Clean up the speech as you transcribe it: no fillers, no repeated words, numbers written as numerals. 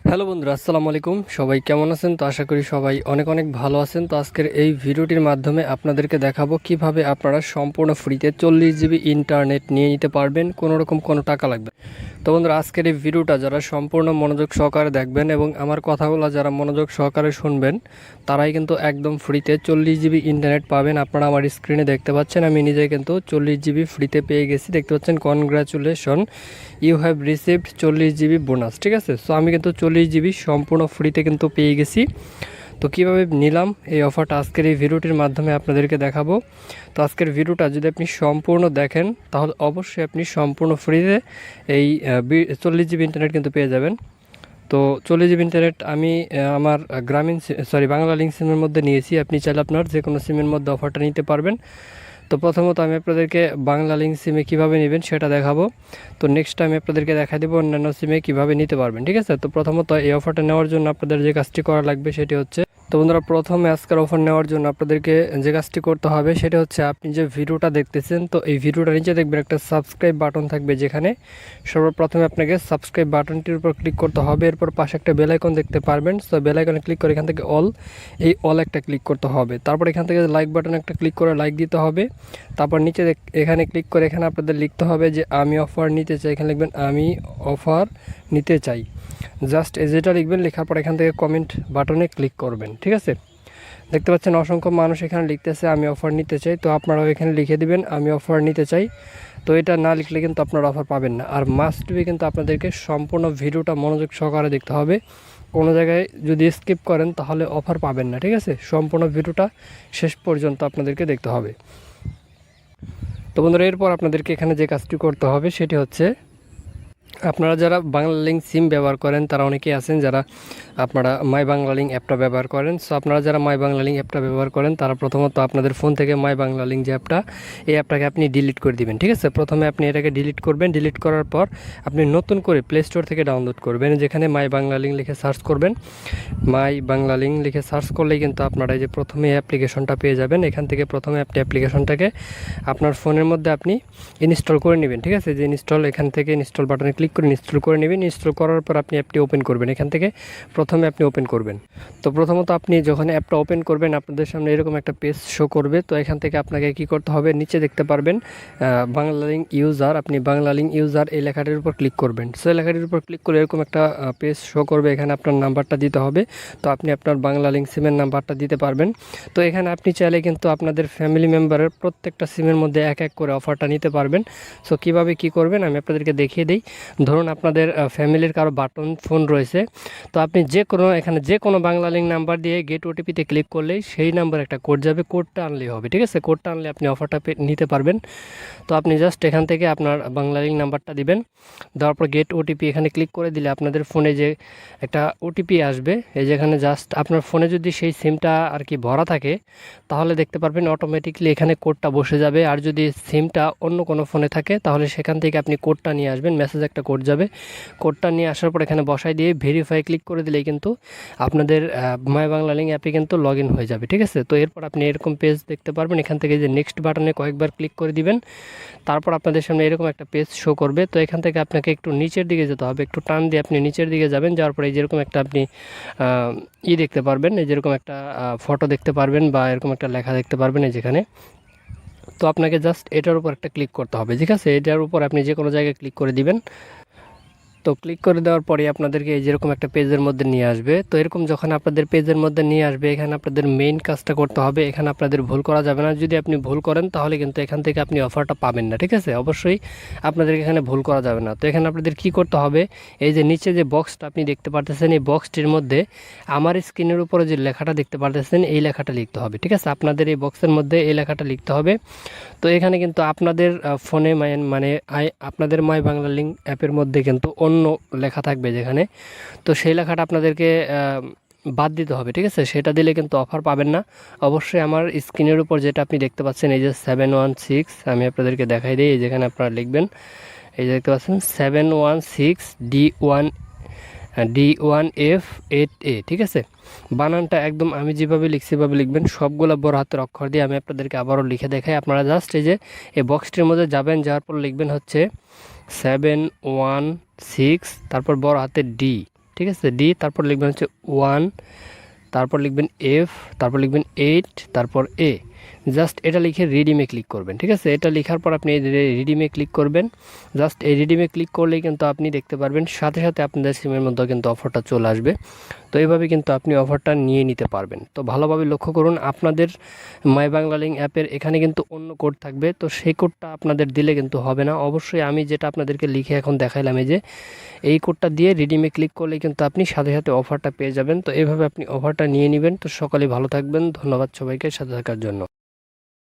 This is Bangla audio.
হ্যালো বন্ধুরা, আসসালামু আলাইকুম। সবাই কেমন আছেন? তো আশা করি সবাই অনেক অনেক ভালো আছেন। তো আজকের এই ভিডিওটির মাধ্যমে আপনাদেরকে দেখাবো কিভাবে আপনারা সম্পূর্ণ ফ্রিতে 40 জিবি ইন্টারনেট নিয়ে নিতে পারবেন, কোনো রকম কোনো টাকা লাগবে। তো বন্ধুরা, আজকের এই ভিডিওটা যারা সম্পূর্ণ মনোযোগ সহকারে দেখবেন এবং আমার কথাগুলো যারা মনোযোগ সহকারে শুনবেন, তারাই কিন্তু একদম ফ্রিতে 40 জিবি ইন্টারনেট পাবেন। আপনারা আমার স্ক্রিনে দেখতে পাচ্ছেন, আমি নিজে কিন্তু 40 জিবি ফ্রিতে পেয়ে গেছি। দেখতে পাচ্ছেন, congratulation, you have received 40 GB bonus. ঠিক আছে, সো আমি কিন্তু 40 জিবি সম্পূর্ণ ফ্রিতে কিন্তু পেয়ে গেছি। তো কীভাবে নিলাম এই অফারটা আজকের এই ভিডিওটির মাধ্যমে আপনাদেরকে দেখাবো। তো আজকের ভিডিওটা যদি আপনি সম্পূর্ণ দেখেন, তাহলে অবশ্যই আপনি সম্পূর্ণ ফ্রিতে এই 40 জিবি ইন্টারনেট কিন্তু পেয়ে যাবেন। তো 40 জিবি ইন্টারনেট আমি আমার বাংলা লিঙ্ক সিমের মধ্যে নিয়েছি। আপনি চাইলে আপনার যে কোনো সিমের মধ্যে অফারটা নিতে পারবেন। তো প্রথমত আমি আপনাদেরকে বাংলা লিঙ্ক সিমে কীভাবে নেবেন সেটা দেখাবো। তো নেক্সট আমি আপনাদেরকে দেখা দেবো অন্যান্য সিমে কীভাবে নিতে পারবেন। ঠিক আছে, তো প্রথমত এই অফারটা নেওয়ার জন্য আপনাদের যে কাজটি করা লাগবে সেটি হচ্ছে, তো বন্ধুরা, প্রথমে আজকের অফার নেওয়ার জন্য আপনাদেরকে যে কাজটি করতে হবে সেটা হচ্ছে, আপনি যে ভিডিওটা দেখতেছেন, তো এই ভিডিওটা নিচে দেখবেন একটা সাবস্ক্রাইব বাটন থাকবে, যেখানে সর্বপ্রথমে আপনাকে সাবস্ক্রাইব বাটনটির উপর ক্লিক করতে হবে। এরপর পাশে একটা বেল আইকন দেখতে পারবেন, সো বেল আইকনে ক্লিক করে এখান থেকে অল একটা ক্লিক করতে হবে। তারপর এখান থেকে লাইক বাটনে একটা ক্লিক করে লাইক দিতে হবে। তারপর নিচে এখানে ক্লিক করে এখানে আপনাদের লিখতে হবে যে আমি অফার নিতে চাই। এখানে লিখবেন আমি অফার নিতে চাই, জাস্ট যেটা লিখবেন। লেখার পর এখান থেকে কমেন্ট বাটনে ক্লিক করবেন। ঠিক আছে, দেখতে পাচ্ছেন অসংখ্য মানুষ এখানে লিখতেছে আমি অফার নিতে চাই। তো আপনারাও এখানে লিখে দিবেন আমি অফার নিতে চাই। তো এটা না লিখলে কিন্তু আপনারা অফার পাবেন না। আর মাস্ট বি কিন্তু আপনাদেরকে সম্পূর্ণ ভিডিওটা মনোযোগ সহকারে দেখতে হবে। কোনো জায়গায় যদি স্কিপ করেন তাহলে অফার পাবেন না। ঠিক আছে, সম্পূর্ণ ভিডিওটা শেষ পর্যন্ত আপনাদেরকে দেখতে হবে। তো বন্ধুরা, এরপর আপনাদেরকে এখানে যে কাজটি করতে হবে সেটি হচ্ছে, আপনারা যারা বাংলা লিঙ্ক সিম ব্যবহার করেন তারা অনেকেই আছেন যারা আপনারা মাই বাংলা লিঙ্ক অ্যাপটা ব্যবহার করেন। সো আপনারা যারা মাই বাংলা লিঙ্ক অ্যাপটা ব্যবহার করেন তারা প্রথমত আপনাদের ফোন থেকে মাই বাংলা লিঙ্ক যে অ্যাপটা, এই অ্যাপটাকে আপনি ডিলিট করে দিবেন। ঠিক আছে, প্রথমে আপনি এটাকে ডিলিট করবেন। ডিলিট করার পর আপনি নতুন করে প্লে স্টোর থেকে ডাউনলোড করবেন। যেখানে মাই বাংলা লিঙ্ক লিখে সার্চ করবেন, মাই বাংলা লিঙ্ক লিখে সার্চ করলেই কিন্তু আপনারা এই যে প্রথমে অ্যাপ্লিকেশনটা পেয়ে যাবেন। এখান থেকে প্রথমে আপনি অ্যাপ্লিকেশনটাকে আপনার ফোনের মধ্যে আপনি ইনস্টল করে নেবেন। ঠিক আছে, যে ইনস্টল, এখান থেকে ইনস্টল বাটনে ক্লিক করে ইনস্টল করে নেবেন। ইনস্টল করার পর আপনি অ্যাপটি ওপেন করবেন। এখান থেকে প্রথমে আপনি ওপেন করবেন। তো প্রথমত আপনি যখন অ্যাপটা ওপেন করবেন, আপনাদের সামনে এরকম একটা পেজ শো করবে। তো এখান থেকে আপনাকে কি করতে হবে, নিচে দেখতে পারবেন বাংলা লিঙ্ক ইউজার, আপনি বাংলা লিঙ্ক ইউজার এই লেখাটির উপর ক্লিক করবেন। সো এই লেখাটির উপর ক্লিক করে এরকম একটা পেজ শো করবে। এখানে আপনার নাম্বারটা দিতে হবে। তো আপনি আপনার বাংলা লিঙ্ক সিমের নাম্বারটা দিতে পারবেন। তো এখানে আপনি চাইলে কিন্তু আপনাদের ফ্যামিলি মেম্বারের প্রত্যেকটা সিমের মধ্যে এক এক করে অফারটা নিতে পারবেন। সো কীভাবে কী করবেন আমি আপনাদেরকে দেখিয়ে দিই। ধরুন আপনাদের ফ্যামিলির কারো বাটন ফোন রয়েছে, তো আপনি এখানে যে কোনো বাংলা লিঙ্ক নাম্বার দিয়ে গেট ওটিপিতে ক্লিক করলেই সেই নাম্বার একটা কোড যাবে, কোডটা আনলেই হবে। ঠিক আছে, কোডটা আনলে আপনি অফারটা নিতে পারবেন। তো আপনি জাস্ট এখান থেকে আপনার বাংলা লিঙ্ক নাম্বারটা দিবেন। দেওয়ার পর গেট ওটিপি এখানে ক্লিক করে দিলে আপনাদের ফোনে যে একটা ওটিপি আসবে, এই যেখানে জাস্ট আপনার ফোনে যদি সেই সিমটা আর কি ভরা থাকে, তাহলে দেখতে পারবেন অটোমেটিকলি এখানে কোডটা বসে যাবে। আর যদি সিমটা অন্য কোনো ফোনে থাকে তাহলে সেখান থেকে আপনি কোডটা নিয়ে আসবেন, মেসেজ একটা কোড যাবে। কোডটা নিয়ে আসার পর এখানে বসাই দিয়ে ভেরিফাই ক্লিক করে দিলেই কিন্তু আপনাদের মাই বাংলা লিঙ্ক অ্যাপে কিন্তু লগ ইন হয়ে যাবে। ঠিক আছে, তো এরপর আপনি এরকম পেজ দেখতে পারবেন। এখান থেকে যে নেক্সট বাটনে কয়েকবার ক্লিক করে দিবেন। তারপর আপনাদের সামনে এরকম একটা পেজ শো করবে। তো এখান থেকে আপনাকে একটু নিচের দিকে যেতে হবে, একটু টান দিয়ে আপনি নিচের দিকে যাবেন। যাওয়ার পরে যেরকম একটা আপনি দেখতে পারবেন, এই যেরকম একটা ফটো দেখতে পারবেন বা এরকম একটা লেখা দেখতে পারবেন এই যেখানে। তো আপনাকে জাস্ট এটার উপর একটা ক্লিক করতে হবে। ঠিক আছে, এটার উপর আপনি যে কোনো জায়গায় ক্লিক করে দিবেন। তো ক্লিক করে দেওয়ার পরে আপনাদেরকে এই যেরকম একটা পেজের মধ্যে নিয়ে আসবে। তো এরকম যখন আপনাদের পেজের মধ্যে নিয়ে আসবে, এখানে আপনাদের মেইন কাজটা করতে হবে। এখানে আপনাদের ভুল করা যাবে না। যদি আপনি ভুল করেন তাহলে কিন্তু এখান থেকে আপনি অফারটা পাবেন না। ঠিক আছে, অবশ্যই আপনাদেরকে এখানে ভুল করা যাবে না। তো এখানে আপনাদের কি করতে হবে, এই যে নিচে যে বক্সটা আপনি দেখতে পারতেছেন, এই বক্সটির মধ্যে আমার স্ক্রিনের উপরে যে লেখাটা দেখতে পারতেছেন এই লেখাটা লিখতে হবে। ঠিক আছে, আপনাদের এই বক্সের মধ্যে এই লেখাটা লিখতে হবে। তো এখানে কিন্তু আপনাদের ফোনে মানে আপনাদের মাই বাংলা লিঙ্ক অ্যাপের মধ্যে কিন্তু অন্য লেখা থাকবে যেখানে, তো সেই লেখাটা আপনাদেরকে বাদ দিতে হবে। ঠিক আছে, সেটা দিলে কিন্তু অফার পাবেন না। অবশ্যই আমার স্ক্রিনের উপর যেটা আপনি দেখতে পাচ্ছেন, এই যে 716, আমি আপনাদেরকে দেখাই দিই। এই যেখানে আপনারা লিখবেন, এই যে দেখতে পাচ্ছেন 716D1F8A। ঠিক আছে, বানানটা একদম আমি যেভাবে লিখছি সেভাবে লিখবেন, সবগুলো বড় হাতের অক্ষর দিয়ে। আমি আপনাদেরকে আবারও লিখে দেখাই। আপনারা জাস্ট এই যে এই বক্সটির মধ্যে যাবেন, যাওয়ার পর লিখবেন হচ্ছে 716, তারপর বড় হাতের D, ঠিক আছে, ডি, তারপর লিখবেন হচ্ছে 1, তারপর লিখবেন এফ, তারপর লিখবেন 8, তারপর এ। জাস্ট এটা লিখে রিডিমে ক্লিক করবেন। ঠিক আছে, এটা লেখার পর আপনি রিডিমে ক্লিক করবেন। জাস্ট এই রিডিমে ক্লিক করলেই কিন্তু আপনি দেখতে পারবেন সাথে সাথে আপনাদের সিমের মধ্যে কিন্তু অফারটা চলে আসবে। তো এইভাবে কিন্তু আপনি অফারটা নিয়ে নিতে পারবেন। তো ভালোভাবে লক্ষ্য করুন, আপনাদের মাই বাংলা লিঙ্ক অ্যাপের এখানে কিন্তু অন্য কোড থাকবে, তো সেই কোডটা আপনাদের দিলে কিন্তু হবে না। অবশ্যই আমি যেটা আপনাদেরকে লিখে এখন দেখাইলাম, এই যে এই কোডটা দিয়ে রিডিমে ক্লিক করলে কিন্তু আপনি সাথে সাথে অফারটা পেয়ে যাবেন। তো এইভাবে আপনি অফারটা নিয়ে নেবেন। তো সকলেই ভালো থাকবেন, ধন্যবাদ সবাইকে সাথে থাকার জন্য।